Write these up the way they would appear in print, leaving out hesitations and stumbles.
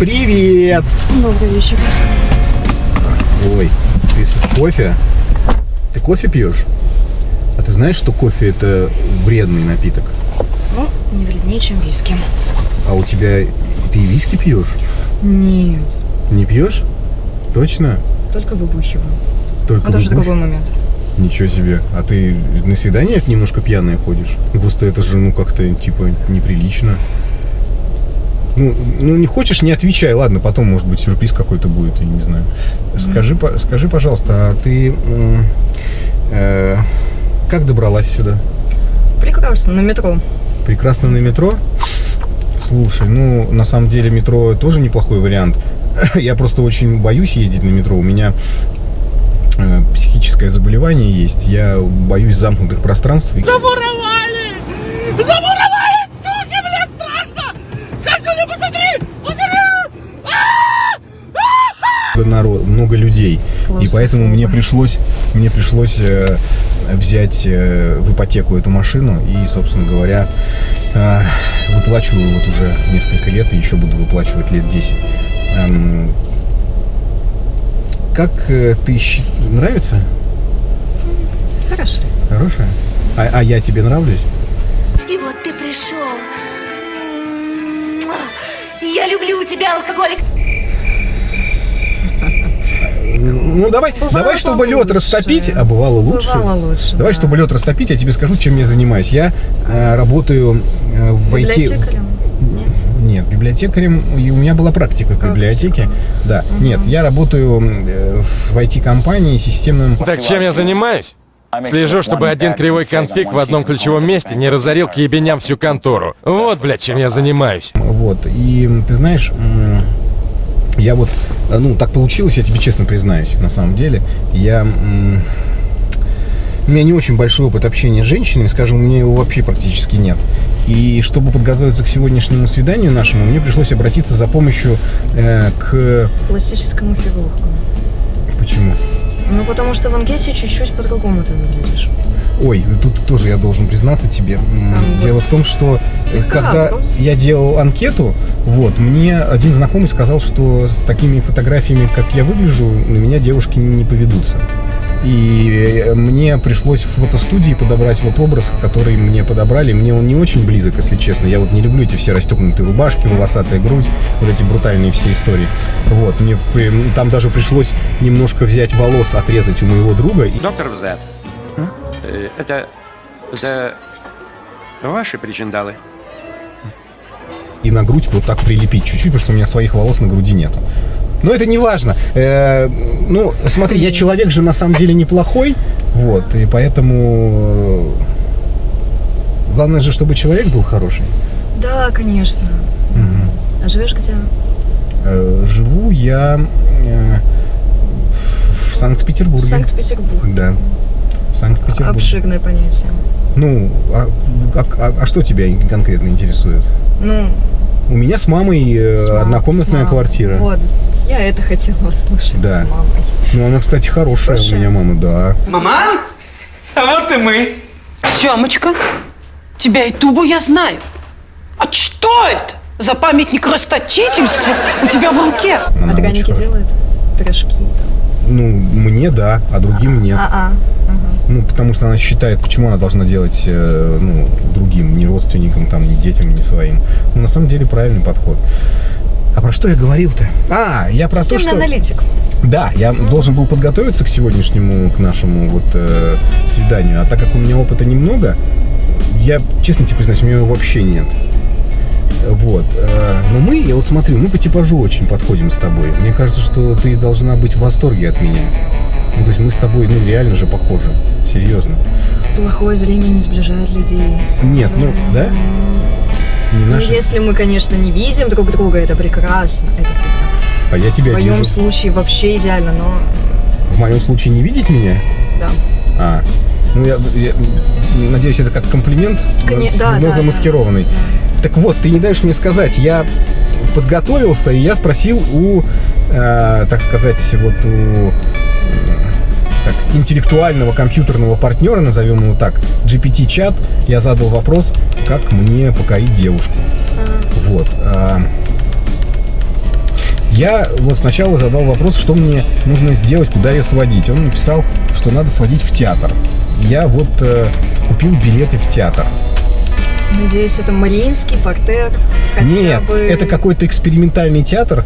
Привет! Добрый вечер. Ой, ты с кофе? Ты кофе пьешь? А ты знаешь, что кофе это вредный напиток? Ну, не вреднее, чем виски. А у тебя... Ты и виски пьешь? Нет, Не пьешь? Точно? только выбухиваю. Только А даже выбухиваешь? другой момент. Ничего себе. А ты на свидание немножко пьяная ходишь? Ну, просто это же, ну, как-то, типа, неприлично. Ну, не хочешь, не отвечай. Ладно, потом, может быть, сюрприз какой-то будет, я не знаю. Скажи, пожалуйста, а ты как добралась сюда? Прекрасно, на метро. Прекрасно на метро? Слушай, ну, на самом деле, метро тоже неплохой вариант. Я просто очень боюсь ездить на метро. У меня психическое заболевание есть. Я боюсь замкнутых пространств. Замуровали! Замуровали, суки, мне страшно! Катюня, посмотри! Посмотри! Народ, много людей. И поэтому мне Клаустрофобия. пришлось взять в ипотеку эту машину и, собственно говоря, выплачиваю вот уже несколько лет и еще буду выплачивать лет 10. Как нравится? Хорошо. Хорошая? А я тебе нравлюсь? И вот ты пришел. Я люблю тебя, алкоголик. Ну, давай, чтобы лед получше. растопить. А бывало лучше? Бывало лучше, Давай, да. чтобы лед растопить, я тебе скажу, чем я занимаюсь. Я работаю в IT... Библиотекарем? Нет. Нет, библиотекарем. И у меня была практика в библиотеке. Да. Нет, я работаю в IT-компании системным... Так чем я занимаюсь? Слежу, чтобы один кривой конфиг в одном ключевом месте не разорил к ебеням всю контору. Вот, блядь, чем я занимаюсь. Вот. И ты знаешь, я вот... Ну, так получилось, я тебе честно признаюсь, на самом деле. У меня не очень большой опыт общения с женщинами, скажем, у меня его вообще практически нет. И чтобы подготовиться к сегодняшнему свиданию нашему, мне пришлось обратиться за помощью к... Пластическому хирургу. Почему? Ну, потому что в анкете чуть-чуть по-другому ты выглядишь. Ой, тут тоже я должен признаться тебе. Дело в том, что когда вопрос. я делал анкету, вот, мне один знакомый сказал, что с такими фотографиями, как я выгляжу, на меня девушки не поведутся. И мне пришлось в фотостудии подобрать вот образ, который мне подобрали. Мне он не очень близок, если честно. Я вот не люблю эти все расстегнутые рубашки, волосатая грудь, вот эти брутальные все истории. Вот, мне там даже пришлось немножко взять волос, отрезать у моего друга. Доктор Взет, это ваши причиндалы? И на грудь вот так прилепить чуть-чуть, потому что у меня своих волос на груди нету. Но это не важно. Ну, смотри, я человек же на самом деле неплохой, вот, и поэтому главное же, чтобы человек был хороший. Да, конечно. А живешь где? Живу я в Санкт-Петербурге. В Санкт-Петербург. Да, в Санкт-Петербурге. Обширное понятие. Ну, а что тебя конкретно интересует? Ну, У меня с мамой однокомнатная с мамой. квартира. Вот, я это хотела услышать Да. с мамой. Ну, она, кстати, хорошая у меня мама, да. Маман? А вот и мы. Семочка, тебя и Тубу я знаю. А что это за памятник расточительству у тебя в руке? Она А драники очень хорошая. делает? Пирожки там. Ну, мне да, а другим нет. Ага. Ну, потому что она считает, почему она должна делать, ну, другим, не родственникам, там, не детям, не своим. Ну, на самом деле, правильный подход. А про что я говорил-то? Я про то, Системный что... аналитик. Да, я должен был подготовиться к сегодняшнему, к нашему вот свиданию, а так как у меня опыта немного, я, честно тебе признаюсь, у меня его вообще нет. Вот. Но я вот смотрю, мы по типажу очень подходим с тобой. Мне кажется, что ты должна быть в восторге от меня. Ну, то есть мы с тобой, ну, реально же похожи. Серьезно. Плохое зрение не сближает людей. Нет, ну, да? Не Ну, наши? если мы, конечно, не видим друг друга, это прекрасно. Это прекрасно. А я В тебя твоем вижу. случае вообще идеально, но В моем случае не видеть меня? да. Ну, я надеюсь, это как комплимент, но да, замаскированный. да. Так вот, ты не даешь мне сказать. Я подготовился, и я спросил у, так сказать, вот у интеллектуального компьютерного партнера, назовем его так, GPT-чат, я задал вопрос, как мне покорить девушку. Вот. Я вот сначала задал вопрос, что мне нужно сделать, куда ее сводить. Он написал, что надо сводить в театр. Я вот купил билеты в театр. Надеюсь, это Мариинский, Партер, хотя Нет, бы... это какой-то экспериментальный театр,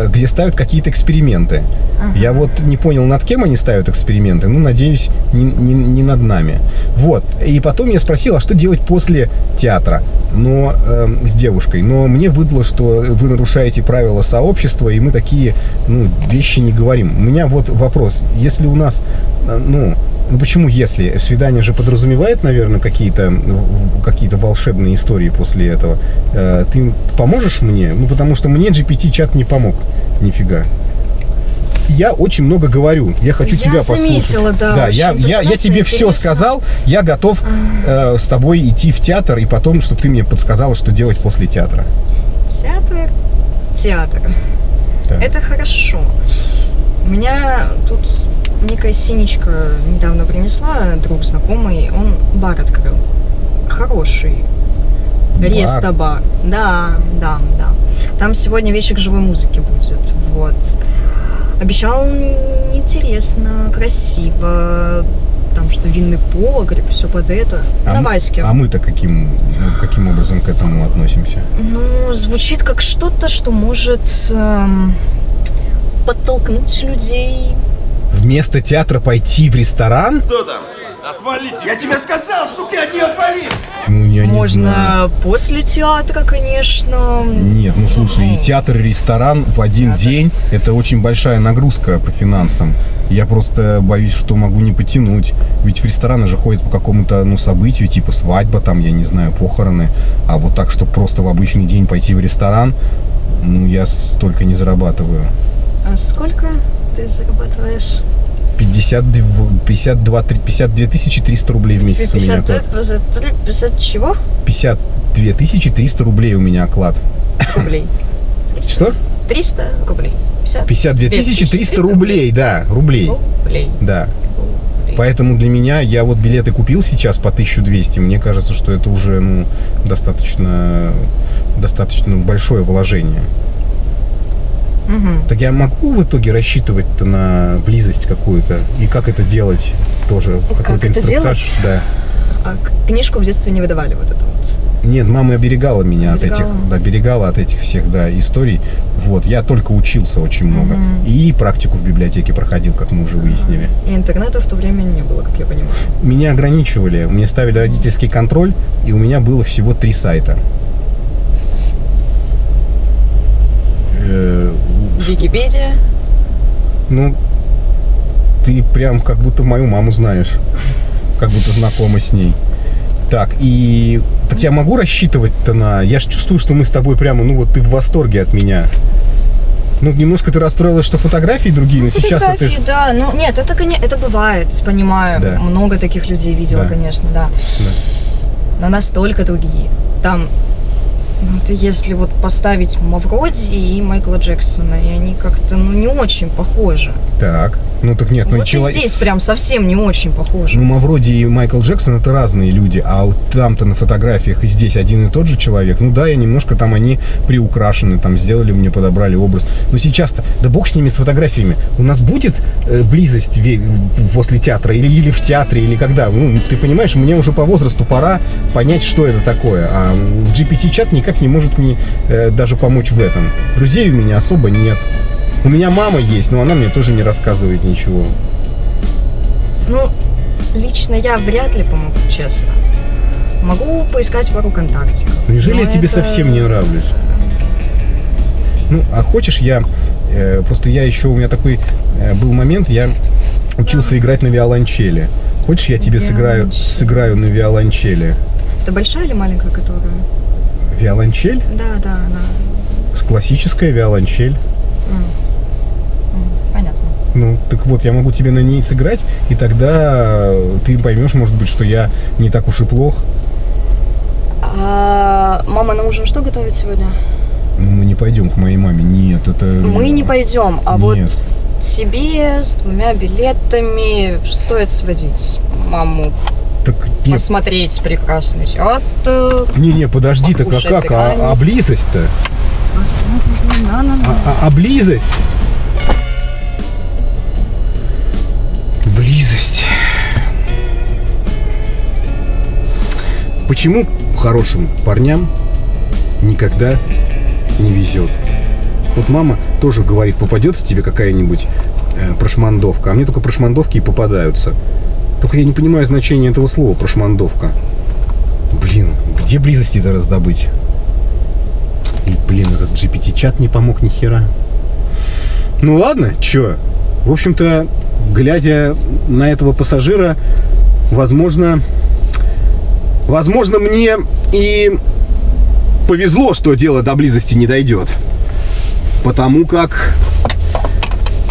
где ставят какие-то эксперименты. Я вот не понял, над кем они ставят эксперименты, ну, надеюсь, не над нами. Вот, и потом я спросил, а что делать после театра, но с девушкой. Но мне выдало, что вы нарушаете правила сообщества, и мы такие, ну, вещи не говорим. У меня вот вопрос, если у нас, ну почему если? Свидание же подразумевает, наверное, какие-то волшебные истории после этого. Ты поможешь мне? Ну, потому что мне GPT-чат не помог. Нифига. Я очень много говорю. Я хочу тебя послушать. Заметила, да. Да, я тебе все сказал. Я готов с тобой идти в театр, и потом, чтобы ты мне подсказала, что делать после театра. Театр. Да. Это хорошо. У меня тут некая Синечка недавно принесла, друг знакомый, он бар открыл. Хороший. Рестобар. Да. Там сегодня вечер живой музыки будет. Вот. Обещал интересно, красиво. Там что, винный погреб, все под это. На Ваське. А мы-то каким образом к этому относимся? Ну, звучит как что-то, что может подтолкнуть людей. Вместо театра пойти в ресторан? Кто там? Отвали! Я тебе сказал, что ты от нее отвали! Ну, я не Можно знаю. после театра, конечно. Нет, ну слушай, и театр, и ресторан в один день – это очень большая нагрузка по финансам. Я просто боюсь, что могу не потянуть. Ведь в рестораны же ходят по какому-то, событию, типа свадьба, там, я не знаю, похороны. А вот так, чтобы просто в обычный день пойти в ресторан, я столько не зарабатываю. А сколько ты зарабатываешь? 52 300 рублей в месяц 50, у меня оклад. 50 чего? 52 300 рублей у меня оклад. Рублей. 300? Что? 300 рублей. 52 300 рублей, да, рублей. Да. Поэтому для меня, я вот билеты купил сейчас по 1200, мне кажется, что это уже, достаточно большое вложение. Так я могу в итоге рассчитывать-то на близость какую-то? И как это делать тоже? Как это делать? Да. А книжку в детстве не выдавали вот это вот? Нет, мама оберегала меня оберегала от этих всех, историй. Вот, я только учился очень много. И практику в библиотеке проходил, как мы уже выяснили. И интернета в то время не было, как я понимаю. Меня ограничивали, мне ставили родительский контроль, и у меня было всего 3 сайта. Википедия? Ты прям как будто мою маму знаешь. Как будто знакома с ней. Так я могу рассчитывать-то на... Я же чувствую, что мы с тобой прямо, ты в восторге от меня. Немножко ты расстроилась, что фотографии другие, но сейчас... Фотографии, да. Нет, это бывает, понимаю. Да. Много таких людей видела, Да. конечно, да. Но настолько другие. Там... если вот поставить Мавроди и Майкла Джексона, и они как-то, не очень похожи. Так, так нет, Вот и здесь прям совсем не очень похожи. Мавроди и Майкл Джексон — это разные люди, а вот там-то на фотографиях и здесь один и тот же человек. Я немножко там они приукрашены, там сделали мне, подобрали образ. Но сейчас-то, да бог с ними, с фотографиями. У нас будет близость после театра или в театре, или когда? Ты понимаешь, мне уже по возрасту пора понять, что это такое. А GPT-чат никак не может мне даже помочь в этом. Друзей у меня особо нет. У меня мама есть, но она мне тоже не рассказывает ничего. Лично я вряд ли помогу, честно. Могу поискать пару контактиков. Неужели я тебе совсем не нравлюсь? А хочешь, просто у меня такой был момент, я учился играть на виолончели. Хочешь, я тебе сыграю на виолончели? Это большая или маленькая, которая? Виолончель? Да, она. Классическая виолончель. Понятно. Так вот, я могу тебе на ней сыграть, и тогда ты поймешь, может быть, что я не так уж и плох. А мама на ужин что готовит сегодня? Мы не пойдем к моей маме. Нет, это... Мы не пойдем, а Нет. вот тебе с 2 билетами стоит сводить маму. Так нет. Посмотреть прекрасный театр. Не, подожди, так а покушать как? А пиканье. близость-то? А близость? Близость. Почему хорошим парням никогда не везет? Вот мама тоже говорит, попадется тебе какая-нибудь прошмандовка, а мне только прошмандовки и попадаются. Только я не понимаю значения этого слова прошмандовка. Блин, где близости-то раздобыть? И, блин, этот GPT-чат не помог ни хера. Ну ладно, чё? В общем-то, глядя на этого пассажира, возможно, мне и повезло, что дело до близости не дойдет. Потому как,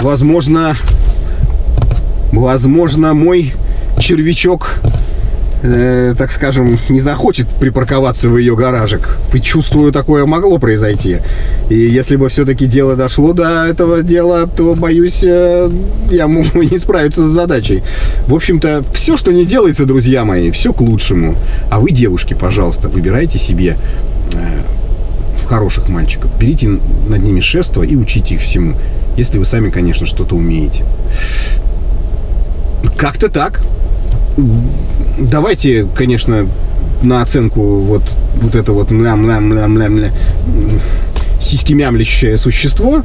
возможно, мой червячок, так скажем, не захочет припарковаться в ее гаражик. Чувствую, такое могло произойти. И если бы все-таки дело дошло до этого дела, то, боюсь, я мог бы не справиться с задачей. В общем-то, все, что не делается, друзья мои, все к лучшему. А вы, девушки, пожалуйста, выбирайте себе хороших мальчиков. Берите над ними шефство и учите их всему. Если вы сами, конечно, что-то умеете. Как-то так. Давайте, конечно, на оценку вот это вот сиськи-мямлящее существо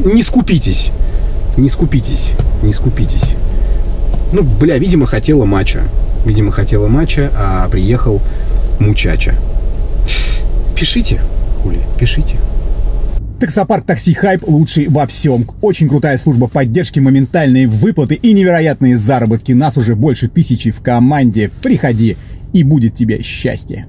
не скупитесь. Не скупитесь. Ну, видимо, хотела матча. А приехал мучача. Пишите, хули, пишите. Таксопарк Такси Хайп лучший во всем. Очень крутая служба поддержки, моментальные выплаты и невероятные заработки. Нас уже больше 1000 в команде. Приходи, и будет тебе счастье.